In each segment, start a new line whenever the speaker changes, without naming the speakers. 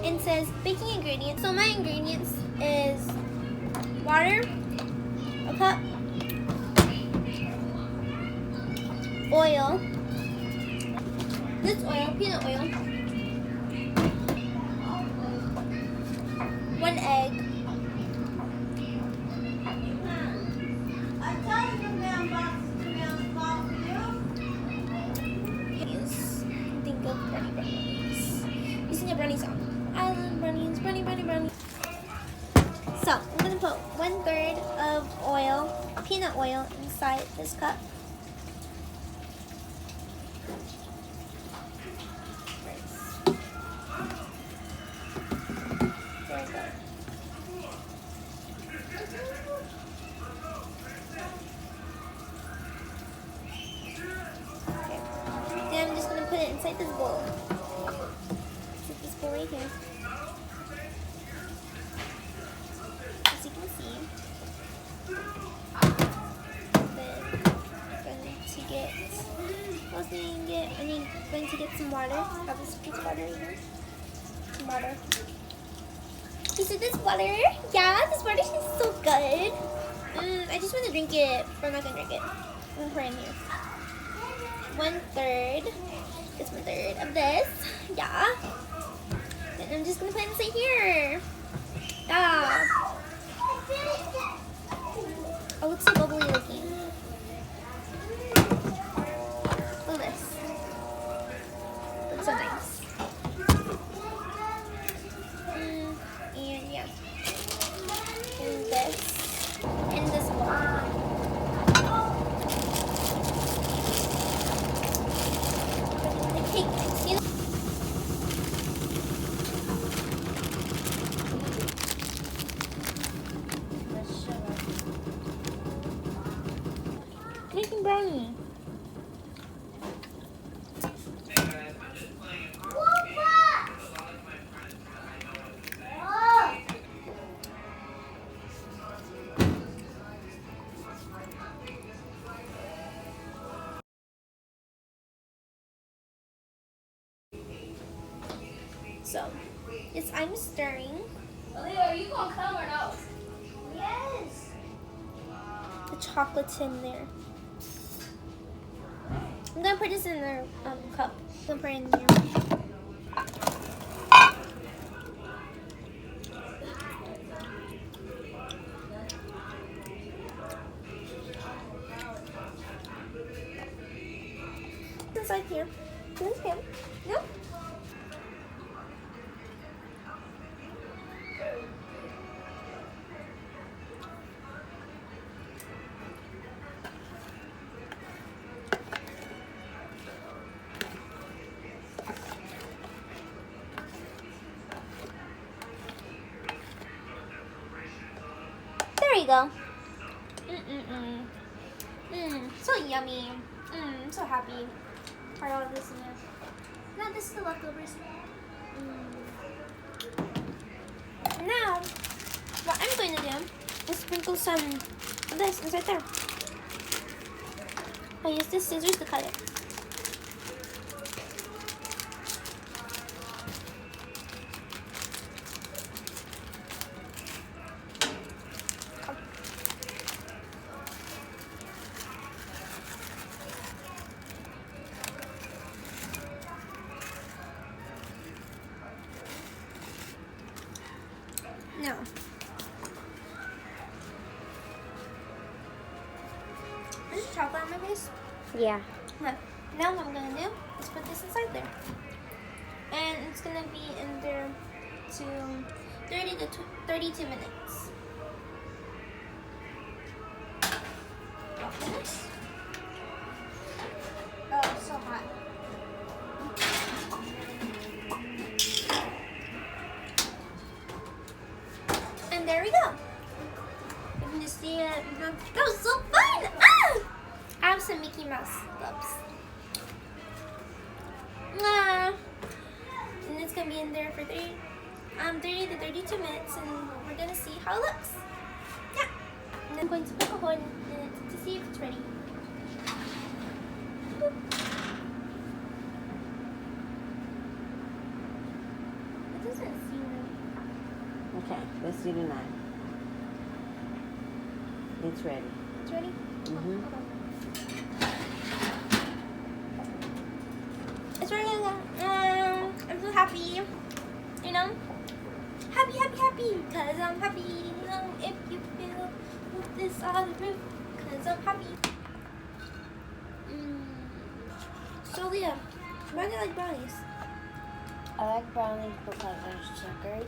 and it says baking ingredients. So my ingredients is water, a cup, oil, this oil, peanut oil, 1 egg, think of brownies. Using the brownies on. Island brownies, brownies. So I'm gonna put 1/3 of oil, peanut oil, inside this cup. There we go. Okay. Then I'm just gonna put it inside this bowl. Put this bowl right here. As you can see. I'm going to get some water. I have this piece of water right here. Some water. You see this water? Yeah, this water tastes so good. I just want to drink it, but I'm not going to drink it. I'm going to pour it in here. 1/3. It's 1/3 of this. Yeah. Then I'm just going to put it inside here. Yeah. Oh, it's so bubbly looking. Look at this. Looks so nice. And yeah. And this one. The cake mix. You know? Cake and brownie. So, yes, I'm stirring.
Aaliyah, are you gonna come or no?
Yes. The chocolate's in there. I'm gonna put this in the cup. I'm gonna put it in here. Inside here. This him. Yep. There you go. So yummy. I'm so happy. Try all of this in there. Now this is the leftovers. Now, what I'm going to do is sprinkle some of this inside there. I'll use this scissors to cut it. No. Is there chocolate on my face?
Yeah.
Look. Now what I'm going to do is put this inside there. And it's going to be in there to 30 to 32 minutes. Oh, it's so hot. And there we go. You can just see it. That was so fun! Ah! I have some Mickey Mouse gloves. Ah. And it's gonna be in there for 30 to 32 minutes, and we're gonna see how it looks. Yeah. And I'm going to poke a hole in it to see if it's ready. Boop. It is
Okay, let's do the 9. It's ready.
It's ready?
Mm-hmm.
It's ready. I'm so happy. You know? Happy, happy, happy. Because I'm happy. You know, if you feel this on the roof. Because I'm happy. So, Leah, why do you like brownies?
I like brownies because there's sugar.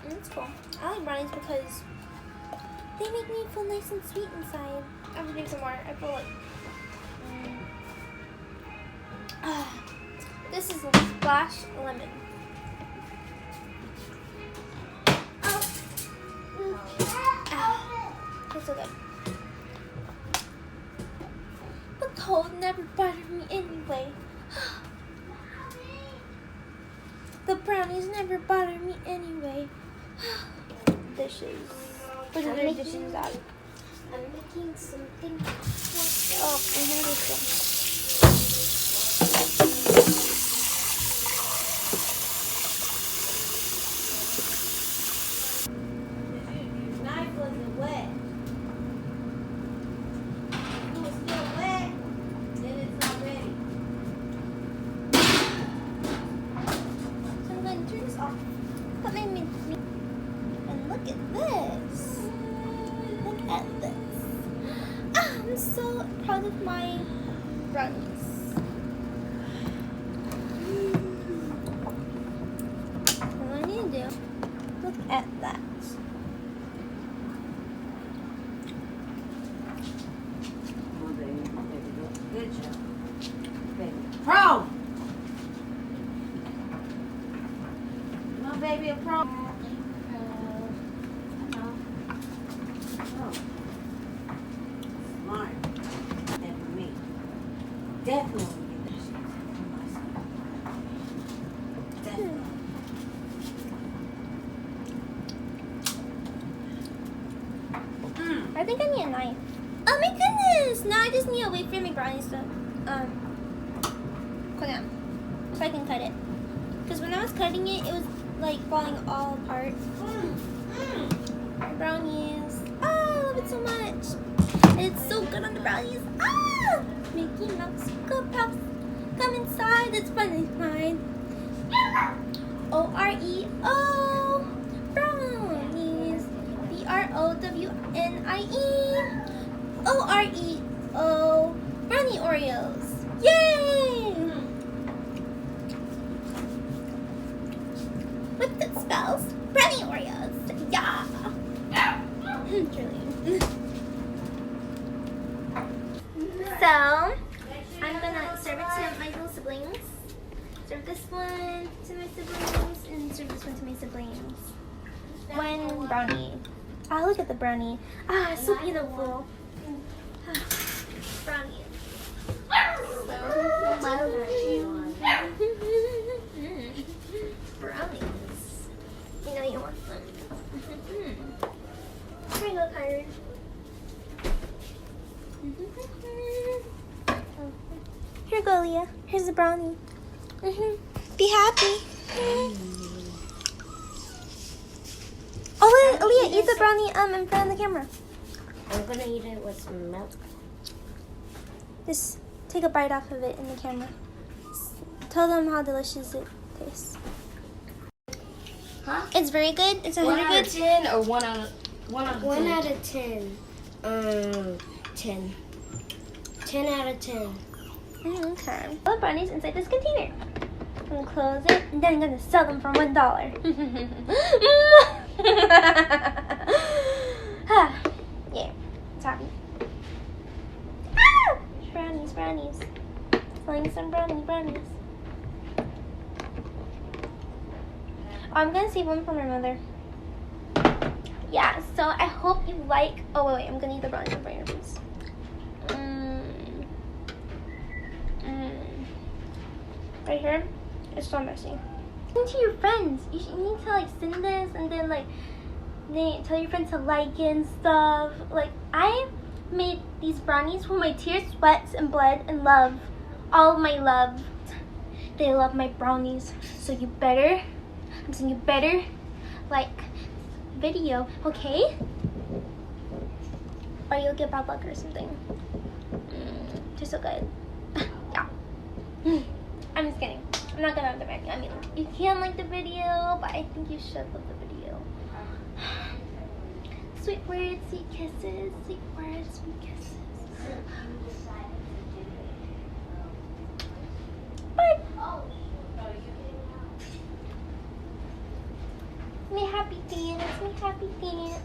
That's cool. I like brownies because they make me feel nice and sweet inside. I'm gonna drink some more. I feel like this is splash lemon. It's so good. The cold never bothered me anyway. The brownies never bother me anyway. Dishes. What are the dishes out?
I'm making something.
Oh, and here this one.
Knife wasn't wet. If it was still wet, then it's not ready.
So I'm going to turn this off. Put my and look at this. Look at this. I'm so proud of my brownies. What I need to do, look at that.
Come on, baby. There we go. Good job. Baby. Pro! Come on, baby, a pro. Smart. Definitely me. Definitely get that shit from myself. Definitely.
I think I need a knife. Oh my goodness! Now I just need to wait for my brownies to cool down so I can cut it. Because when I was cutting it, it was like falling all apart. Brownies. Oh, I love it so much. It's so good on the brownies. Ah! Mickey Mouse, go puffs. Come inside. It's funny time. O-R-E-O. Brownies. B-R-O-W-N-I-E. O-R-E-O. Brownie Oreos. Yay! What that spells? Brownie Oreos. Yeah. Truly. So, I'm gonna serve it to my little siblings. Serve this one to my siblings and serve this one to my siblings. One brownie. Ah, look at the brownie. Ah, it's so beautiful. Brownie. Brownies. You know you want them. Here you go, Kyron. Here you go, Leah. Here's the brownie. Be happy. Oh, Leah, eat the brownie in front of the camera.
I'm gonna eat it with some milk.
Just take a bite off of it in the camera. Tell them how delicious it tastes.
Huh?
It's very good. It's
1 out of
100
10 or 1 out of 1 out of 10?
1 out of 10. 10. 10 out of 10.
Okay. All the brownies inside this container. I'm gonna close it, and then I'm gonna sell them for $1. Yeah, it's happy. Ah! Brownies, brownies. Selling some brownies. Oh, I'm gonna save one for my mother. Yeah, so I hope you like. Oh wait, I'm gonna eat the brownies in front of your face. Right here, it's so messy. Send to your friends. You need to like send this and then like tell your friends to like it and stuff. Like I made these brownies with my tears, sweats, and blood and love. All of my love. They love my brownies. So you better like video, okay? Or you'll get bad luck or something. You're so good. Yeah. I'm just kidding. I'm not gonna have the video. I mean, you can like the video, but I think you should love the video. Sweet words, sweet kisses. Sweet words, sweet kisses. Bye. Me happy dance. Me happy dance.